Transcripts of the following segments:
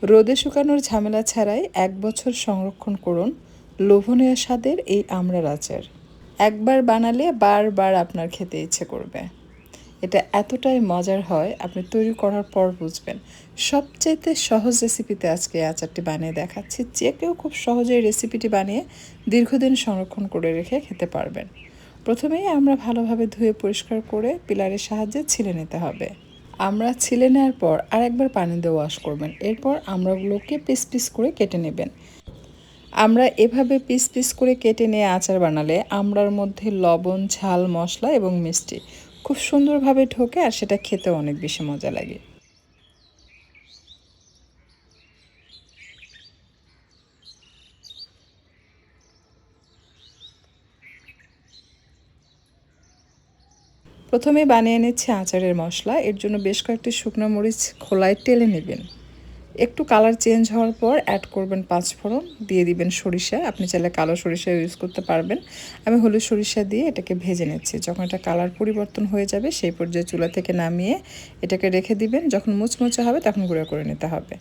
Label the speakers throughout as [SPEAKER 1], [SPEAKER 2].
[SPEAKER 1] রোদে শুকানোর ঝামেলা ছাড়াই ১ বছর সংরক্ষণ করুন লোভনীয় স্বাদের এই আমড়ার আচার। একবার বানালে বারবার আপনার খেতে ইচ্ছে করবে। এটা এতটাই মজার হয়, আপনি তৈরি করার পর বুঝবেন। সবচাইতে সহজ রেসিপিতে আজকে এই আচারটি বানিয়ে দেখাচ্ছি। যে কেউ খুব সহজেই রেসিপিটি বানিয়ে দীর্ঘদিন সংরক্ষণ করে রেখে খেতে পারবেন। প্রথমেই আমরা ভালোভাবে ধুয়ে পরিষ্কার করে পিলারের সাহায্যে ছিলে নিতে হবে। আমরা ছিলে নেওয়ার পর আরেকবার পানি দিয়ে ওয়াশ করবেন। এরপর আমড়াগুলোকে পিস পিস করে কেটে নেবেন। আমরা এভাবে পিস পিস করে কেটে নিয়ে আচার বানালে আমড়ার মধ্যে লবণ, ঝাল, মশলা এবং মিষ্টি খুব সুন্দরভাবে ঢোকে, আর সেটা খেতেও অনেক বেশি মজা লাগে। প্রথমে বানিয়ে নিচ্ছে আচারের মশলা। এর জন্য বেশ কয়েকটি শুকনো মরিচ খোলায় টেলে নেবেন। একটু কালার চেঞ্জ হওয়ার পর অ্যাড করবেন ৫ ফোড়ন, দিয়ে দিবেন সরিষা। আপনি চাইলে কালো সরিষা ইউজ করতে পারবেন। আমি হলুদ সরিষা দিয়ে এটাকে ভেজে নিচ্ছি। যখন এটা কালার পরিবর্তন হয়ে যাবে সেই পর্যায়ে চুলা থেকে নামিয়ে এটাকে রেখে দিবেন। যখন মুচমুচে হবে তখন গুঁড়ো করে নিতে হবে।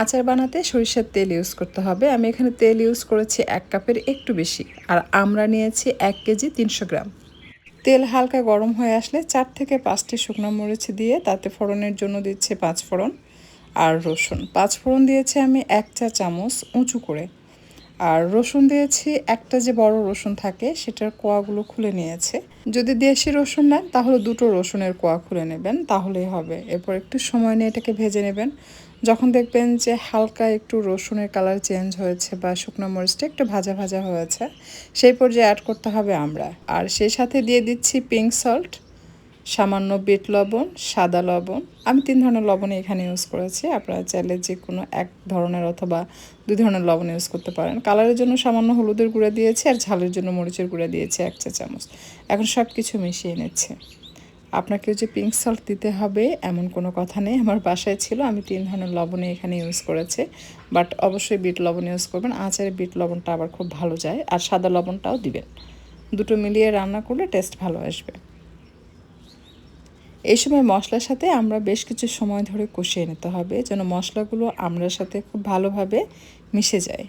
[SPEAKER 1] আচার বানাতে সরিষার তেল ইউজ করতে হবে। আমি এখানে তেল ইউজ করেছি ১ কাপের একটু বেশি, আর আমরা নিয়েছি ১ কেজি ৩০০ গ্রাম। তেল হালকা গরম হয়ে আসলে ৪ থেকে ৫টি শুকনো মরিচ দিয়ে তাতে ফোড়নের জন্য দিচ্ছে ৫ ফোড়ন আর রসুন। ৫ ফোড়ন দিয়েছি আমি ১ চা চামচ উঁচু করে, আর রসুন দিয়েছি একটা যে বড় রসুন থাকে সেটার কোয়াগুলো খুলে নিয়েছে। যদি দেশি রসুন নেন তাহলে দুটো রসুনের কোয়া খুলে নেবেন, তাহলেই হবে। এরপর একটু সময় নিয়ে এটাকে ভেজে নেবেন। যখন দেখবেন যে হালকা একটু রসুনের কালার চেঞ্জ হয়েছে বা শুকনো মরিচটা একটু ভাজা ভাজা হয়েছে, সেই পর্যায়ে অ্যাড করতে হবে আমরা। আর সেই সাথে দিয়ে দিচ্ছি পিঙ্ক সল্ট, সামান্য বিট লবণ, সাদা লবণ। আমি ৩ ধরনের লবণই এখানে ইউজ করেছি। আপনারা চাইলে যে কোনো এক ধরনের অথবা ২ ধরনের লবণ ইউজ করতে পারেন। কালারের জন্য সামান্য হলুদের গুঁড়া দিয়েছি, আর ঝালের জন্য মরিচের গুঁড়া দিয়েছি ১ চা চামচ। এখন সব কিছু মিশিয়ে নিচ্ছে। আপনাকে যে পিঙ্ক সল্ট দিতে হবে এমন কোনো কথা নেই, আমার বাসায় ছিল। আমি ৩ ধরনের লবণই এখানে ইউজ করেছি, বাট অবশ্যই বিট লবণ ইউজ করবেন। আচারে বিট লবণটা আবার খুব ভালো যায়, আর সাদা লবণটাও দিবেন। দুটো মিলিয়ে রান্না করলে টেস্ট ভালো আসবে। এই সময় মশলার সাথে আমরা বেশ কিছু সময় ধরে কষিয়ে নিতে হবে, যেন মশলাগুলো আমড়ার সাথে খুব ভালোভাবে মিশে যায়।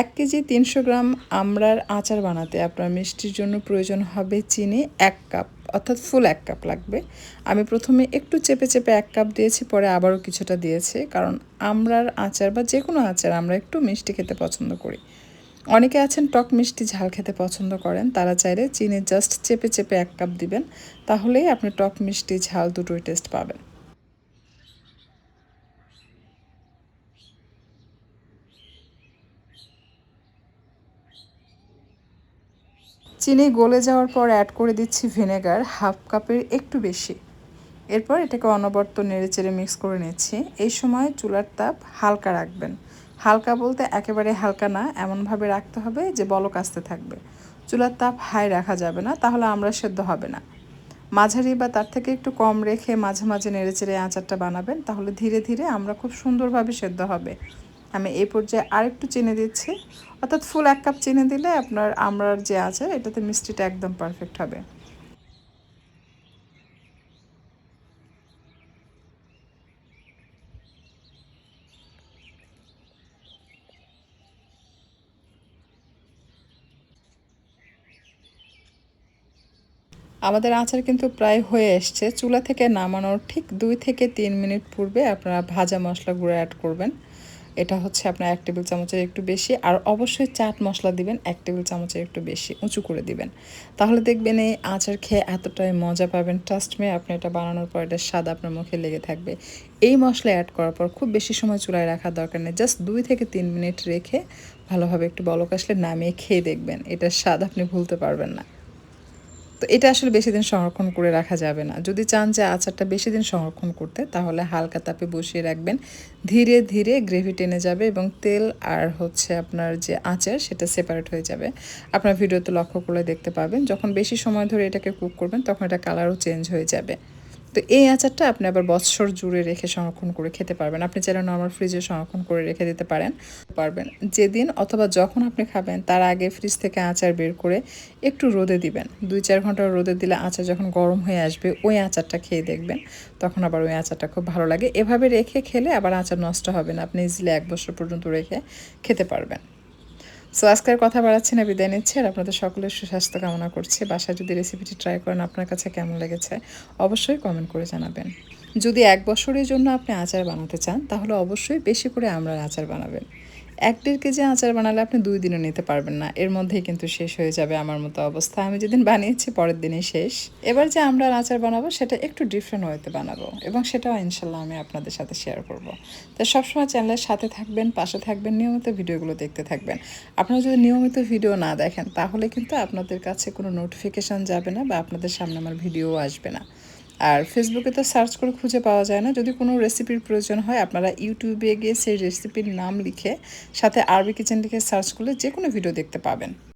[SPEAKER 1] ১ কেজি ৩০০ গ্রাম আমড়ার আচার বানাতে আপনার মিষ্টির জন্য প্রয়োজন হবে চিনি ১ কাপ, অর্থাৎ ফুল ১ কাপ লাগবে। আমি প্রথমে একটু চেপে চেপে ১ কাপ দিয়েছি, পরে আবারও কিছুটা দিয়েছি, কারণ আমড়ার আচার বা যে কোনো আচার আমরা একটু মিষ্টি খেতে পছন্দ করি। অনেকে আছেন টক মিষ্টি ঝাল খেতে পছন্দ করেন, তারা চাইলে চিনি জাস্ট চেপে চেপে ১ কাপ দিবেন, তাহলেই আপনি টক মিষ্টি ঝাল দুটোই টেস্ট পাবেন। চিনি গলে যাওয়ার পর অ্যাড করে দিচ্ছি ভিনেগার ১/২ কাপের একটু বেশি। এরপর এটাকে অনবরত নেড়েচেড়ে মিক্স করে নিচ্ছি। এই সময় চুলার তাপ হালকা রাখবেন। হালকা বলতে একেবারে হালকা না, এমনভাবে রাখতে হবে যে বলক আসতে থাকবে। চুলার তাপ হাই রাখা যাবে না, তাহলে আমরা সেদ্ধ হবে না। মাঝারি বা তার থেকে একটু কম রেখে মাঝে মাঝে নেড়েচেড়ে আচারটা বানাবেন, তাহলে ধীরে ধীরে আমরা খুব সুন্দরভাবে সেদ্ধ হবে। আমি এই পর্যায়ে আরেকটু চিনি দিচ্ছি, অর্থাৎ ফুল ১ কাপ চিনি দিলে আপনার আমড়ার যে আচার এটাতে মিষ্টিটা একদম পারফেক্ট হবে। আমাদের আচার কিন্তু প্রায় হয়ে এসছে। চুলা থেকে নামানোর ঠিক ২ থেকে ৩ মিনিট পূর্বে আপনারা ভাজা মশলা গুঁড়ো অ্যাড করবেন। এটা হচ্ছে আপনার ১ টেবিল চামচের একটু বেশি, আর অবশ্যই চাট মশলা দিবেন ১ টেবিল চামচের একটু বেশি, উঁচু করে দিবেন। তাহলে দেখবেন এই আচার খেয়ে এতটাই মজা পাবেন, ট্রাস্ট মি। আপনি এটা বানানোর পর এটার স্বাদ আপনার মুখে লেগে থাকবে। এই মশলা অ্যাড করার পর খুব বেশি সময় চুলায় রাখার দরকার নেই। জাস্ট ২ থেকে ৩ মিনিট রেখে ভালোভাবে একটু বলক আসলে নামিয়ে খেয়ে দেখবেন, এটার স্বাদ আপনি ভুলতে পারবেন না। তো এটা আসলে বেশি দিন সংরক্ষণ করে রাখা যাবে না। যদি চান যে আচারটা বেশি দিন সংরক্ষণ করতে, তাহলে হালকা তাপে বসিয়ে রাখবেন। ধীরে ধীরে গ্রেভি টেনে যাবে এবং তেল আর হচ্ছে আপনার যে আচার সেটা সেপারেট হয়ে যাবে। আপনার ভিডিওতে লক্ষ্য করলে দেখতে পাবেন, যখন বেশি সময় ধরে এটাকে কুক করবেন তখন এটা কালারও চেঞ্জ হয়ে যাবে। তো এই আচারটা আপনি আবার বছর জুড়ে রেখে সংরক্ষণ করে খেতে পারবেন। আপনি চাইলে নরমাল ফ্রিজে সংরক্ষণ করে রেখে দিতে পারবেন। যেদিন অথবা যখন আপনি খাবেন তার আগে ফ্রিজ থেকে আচার বের করে একটু রোদে দিবেন। 2-4 ঘন্টা রোদে দিলে আচার যখন গরম হয়ে আসবে ওই আচারটা খেয়ে দেখবেন, তখন আবার ওই আচারটা খুব ভালো লাগে। এভাবে রেখে খেলে আবার আচার নষ্ট হবে না, আপনি ইজিলি 1 বছর পর্যন্ত রেখে খেতে পারবেন। সো আজকের কথা বাড়াচ্ছি না, বিদায় নিচ্ছি। আর আপনাদের সকলের সুস্বাস্থ্য কামনা করছি। বাসায় যদি রেসিপিটি ট্রাই করেন আপনার কাছে কেমন লেগেছে অবশ্যই কমেন্ট করে জানাবেন। যদি 1 বছরের জন্য আপনি আচার বানাতে চান তাহলে অবশ্যই বেশি করে আমড়ার আচার বানাবেন। 1-1.5 কেজি আচার বানালে আপনি 2 দিনও নিতে পারবেন না, এর মধ্যেই কিন্তু শেষ হয়ে যাবে আমার মতো অবস্থা। আমি যেদিন বানিয়েছি পরের দিনই শেষ। এবার যে আমড়ার আচার বানাবো সেটা একটু ডিফারেন্ট ওয়েতে বানাবো এবং সেটাও ইনশাল্লাহ আমি আপনাদের সাথে শেয়ার করব। তো সবসময় চ্যানেলের সাথে থাকবেন, পাশে থাকবেন, নিয়মিত ভিডিওগুলো দেখতে থাকবেন। আপনারা যদি নিয়মিত ভিডিও না দেখেন তাহলে কিন্তু আপনাদের কাছে কোনো নোটিফিকেশান যাবে না বা আপনাদের সামনে আমার ভিডিও আসবে না। আর ফেসবুকে তো সার্চ করে খুঁজে পাওয়া যায় না। যদি কোনো রেসিপির প্রয়োজন হয় আপনারা ইউটিউবে গিয়ে সেই রেসিপির নাম লিখে সাথে আরবি কিচেন লিখে সার্চ করলে যে কোনো ভিডিও দেখতে পাবেন।